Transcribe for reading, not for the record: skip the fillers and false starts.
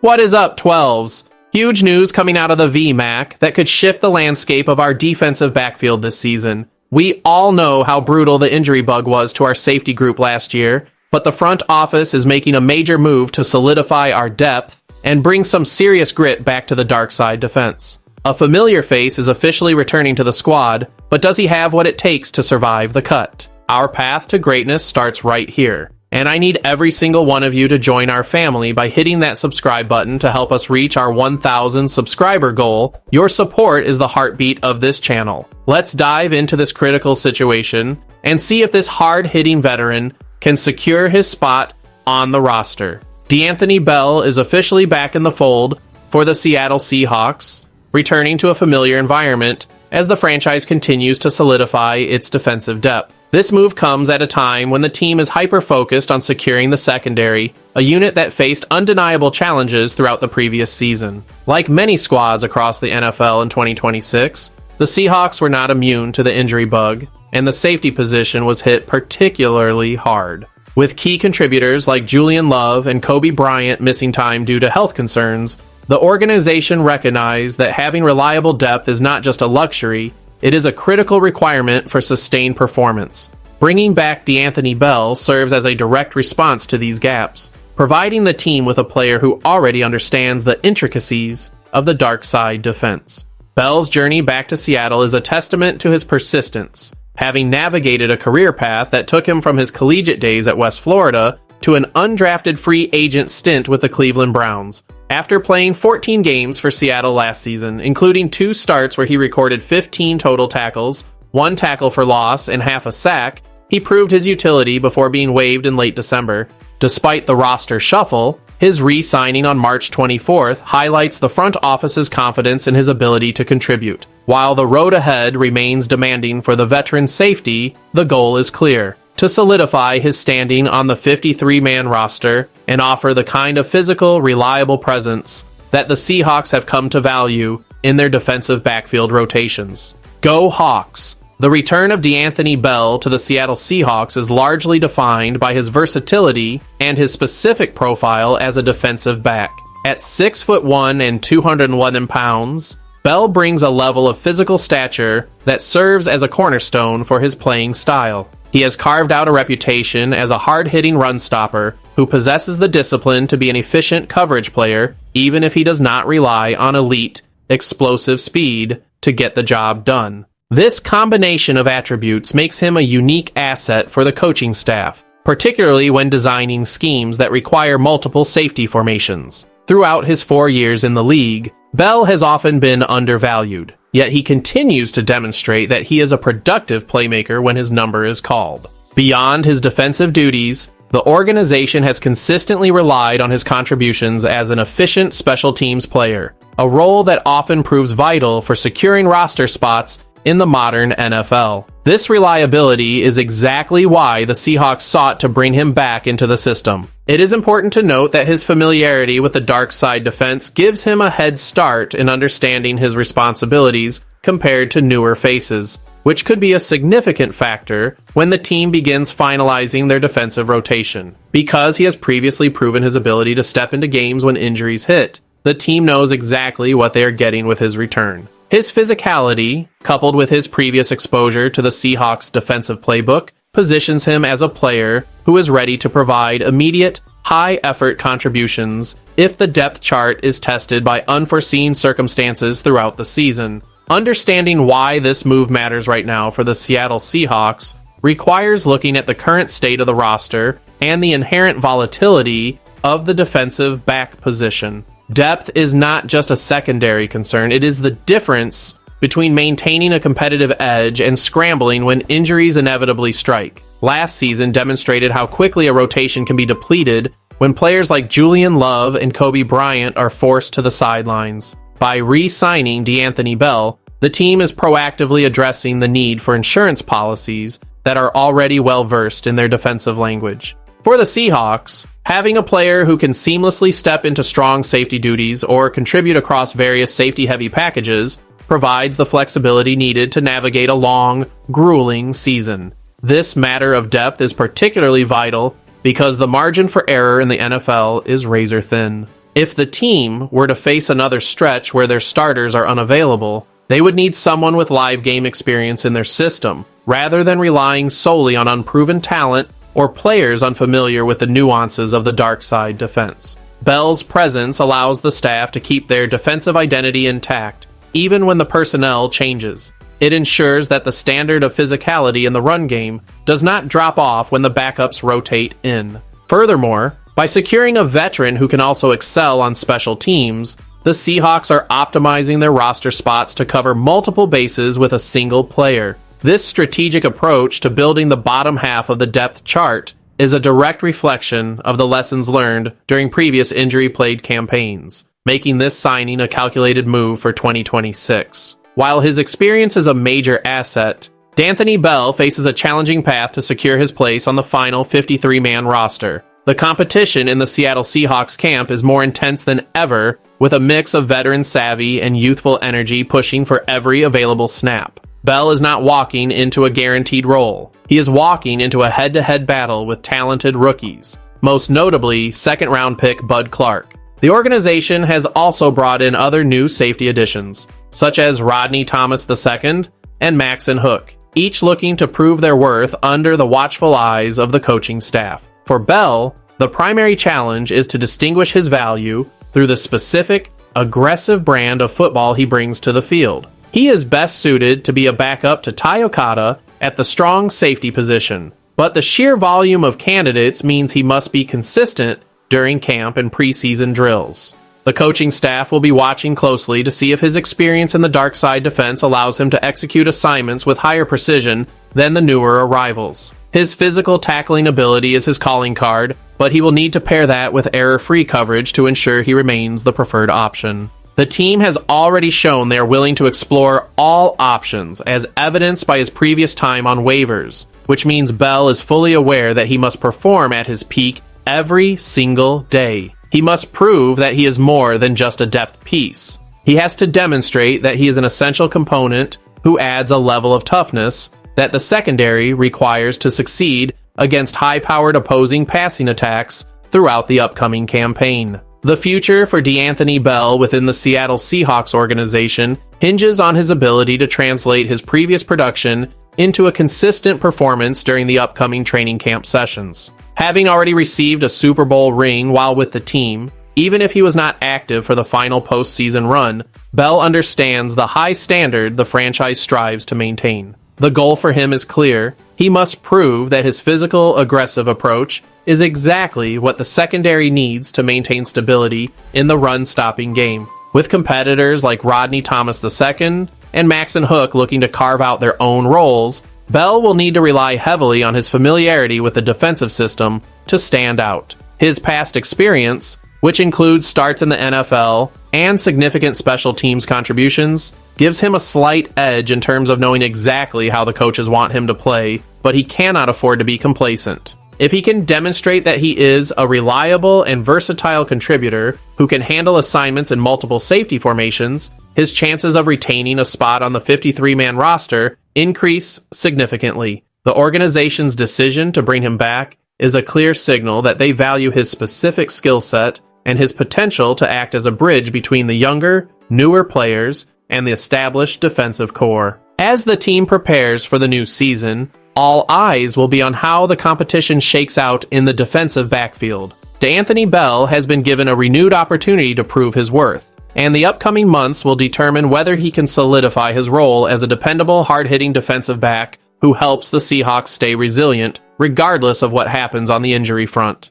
What is up, 12s? Huge news coming out of the VMAC that could shift the landscape of our defensive backfield this season. We all know how brutal the injury bug was to our safety group last year, but the front office is making a major move to solidify our depth and bring some serious grit back to the dark side defense. A familiar face is officially returning to the squad, but does he have what it takes to survive the cut? Our path to greatness starts right here. And I need every single one of you to join our family by hitting that subscribe button to help us reach our 1,000 subscriber goal. Your support is the heartbeat of this channel. Let's dive into this critical situation and see if this hard-hitting veteran can secure his spot on the roster. D'Anthony Bell is officially back in the fold for the Seattle Seahawks, returning to a familiar environment as the franchise continues to solidify its defensive depth. This move comes at a time when the team is hyper-focused on securing the secondary, a unit that faced undeniable challenges throughout the previous season. Like many squads across the NFL in 2026, the Seahawks were not immune to the injury bug, and the safety position was hit particularly hard. With key contributors like Julian Love and Kobe Bryant missing time due to health concerns, the organization recognized that having reliable depth is not just a luxury, it is a critical requirement for sustained performance. Bringing back D'Anthony Bell serves as a direct response to these gaps, providing the team with a player who already understands the intricacies of the dark side defense. Bell's journey back to Seattle is a testament to his persistence, having navigated a career path that took him from his collegiate days at West Florida to an undrafted free agent stint with the Cleveland Browns. After playing 14 games for Seattle last season, including 2 starts where he recorded 15 total tackles, 1 tackle for loss, and half a sack, he proved his utility before being waived in late December. Despite the roster shuffle, his re-signing on March 24th highlights the front office's confidence in his ability to contribute. While the road ahead remains demanding for the veteran's safety, the goal is clear: to solidify his standing on the 53-man roster and offer the kind of physical, reliable presence that the Seahawks have come to value in their defensive backfield rotations. Go Hawks! The return of D'Anthony Bell to the Seattle Seahawks is largely defined by his versatility and his specific profile as a defensive back. At 6'1" and 211 pounds, Bell brings a level of physical stature that serves as a cornerstone for his playing style. He has carved out a reputation as a hard-hitting run stopper who possesses the discipline to be an efficient coverage player, even if he does not rely on elite, explosive speed to get the job done. This combination of attributes makes him a unique asset for the coaching staff, particularly when designing schemes that require multiple safety formations. Throughout his 4 years in the league, Bell has often been undervalued, yet he continues to demonstrate that he is a productive playmaker when his number is called. Beyond his defensive duties, the organization has consistently relied on his contributions as an efficient special teams player, a role that often proves vital for securing roster spots in the modern NFL. This reliability is exactly why the Seahawks sought to bring him back into the system. It is important to note that his familiarity with the dark side defense gives him a head start in understanding his responsibilities compared to newer faces, which could be a significant factor when the team begins finalizing their defensive rotation. Because he has previously proven his ability to step into games when injuries hit, the team knows exactly what they are getting with his return. His physicality, coupled with his previous exposure to the Seahawks' defensive playbook, positions him as a player who is ready to provide immediate, high-effort contributions if the depth chart is tested by unforeseen circumstances throughout the season. Understanding why this move matters right now for the Seattle Seahawks requires looking at the current state of the roster and the inherent volatility of the defensive back position. Depth is not just a secondary concern, it is the difference between maintaining a competitive edge and scrambling when injuries inevitably strike. Last season demonstrated how quickly a rotation can be depleted when players like Julian Love and Kobe Bryant are forced to the sidelines. By re-signing D'Anthony Bell, the team is proactively addressing the need for insurance policies that are already well-versed in their defensive language. For the Seahawks, having a player who can seamlessly step into strong safety duties or contribute across various safety-heavy packages provides the flexibility needed to navigate a long, grueling season. This matter of depth is particularly vital because the margin for error in the NFL is razor thin. If the team were to face another stretch where their starters are unavailable, they would need someone with live game experience in their system, rather than relying solely on unproven talent or players unfamiliar with the nuances of the dark side defense. Bell's presence allows the staff to keep their defensive identity intact, even when the personnel changes. It ensures that the standard of physicality in the run game does not drop off when the backups rotate in. Furthermore, by securing a veteran who can also excel on special teams, the Seahawks are optimizing their roster spots to cover multiple bases with a single player. This strategic approach to building the bottom half of the depth chart is a direct reflection of the lessons learned during previous injury-plagued campaigns, making this signing a calculated move for 2026. While his experience is a major asset, D'Anthony Bell faces a challenging path to secure his place on the final 53-man roster. The competition in the Seattle Seahawks camp is more intense than ever, with a mix of veteran savvy and youthful energy pushing for every available snap. Bell is not walking into a guaranteed role. He is walking into a head-to-head battle with talented rookies, most notably second-round pick Bud Clark. The organization has also brought in other new safety additions, such as Rodney Thomas II and Maxon Hook, each looking to prove their worth under the watchful eyes of the coaching staff. For Bell, the primary challenge is to distinguish his value through the specific, aggressive brand of football he brings to the field. He is best suited to be a backup to Ty Okada at the strong safety position, but the sheer volume of candidates means he must be consistent during camp and preseason drills. The coaching staff will be watching closely to see if his experience in the dark side defense allows him to execute assignments with higher precision than the newer arrivals. His physical tackling ability is his calling card, but he will need to pair that with error-free coverage to ensure he remains the preferred option. The team has already shown they are willing to explore all options, as evidenced by his previous time on waivers, which means Bell is fully aware that he must perform at his peak every single day. He must prove that he is more than just a depth piece. He has to demonstrate that he is an essential component who adds a level of toughness that the secondary requires to succeed against high-powered opposing passing attacks throughout the upcoming campaign. The future for D'Anthony Bell within the Seattle Seahawks organization hinges on his ability to translate his previous production into a consistent performance during the upcoming training camp sessions. Having already received a Super Bowl ring while with the team, even if he was not active for the final postseason run, Bell understands the high standard the franchise strives to maintain. The goal for him is clear. He must prove that his physical, aggressive approach is exactly what the secondary needs to maintain stability in the run-stopping game. With competitors like Rodney Thomas II and Maxon Hook looking to carve out their own roles, Bell will need to rely heavily on his familiarity with the defensive system to stand out. His past experience, which includes starts in the NFL and significant special teams contributions, gives him a slight edge in terms of knowing exactly how the coaches want him to play, but he cannot afford to be complacent. If he can demonstrate that he is a reliable and versatile contributor who can handle assignments in multiple safety formations, his chances of retaining a spot on the 53-man roster increase significantly. The organization's decision to bring him back is a clear signal that they value his specific skill set and his potential to act as a bridge between the younger, newer players and the established defensive core. As the team prepares for the new season, all eyes will be on how the competition shakes out in the defensive backfield. D'Anthony Bell has been given a renewed opportunity to prove his worth, and the upcoming months will determine whether he can solidify his role as a dependable, hard-hitting defensive back who helps the Seahawks stay resilient, regardless of what happens on the injury front.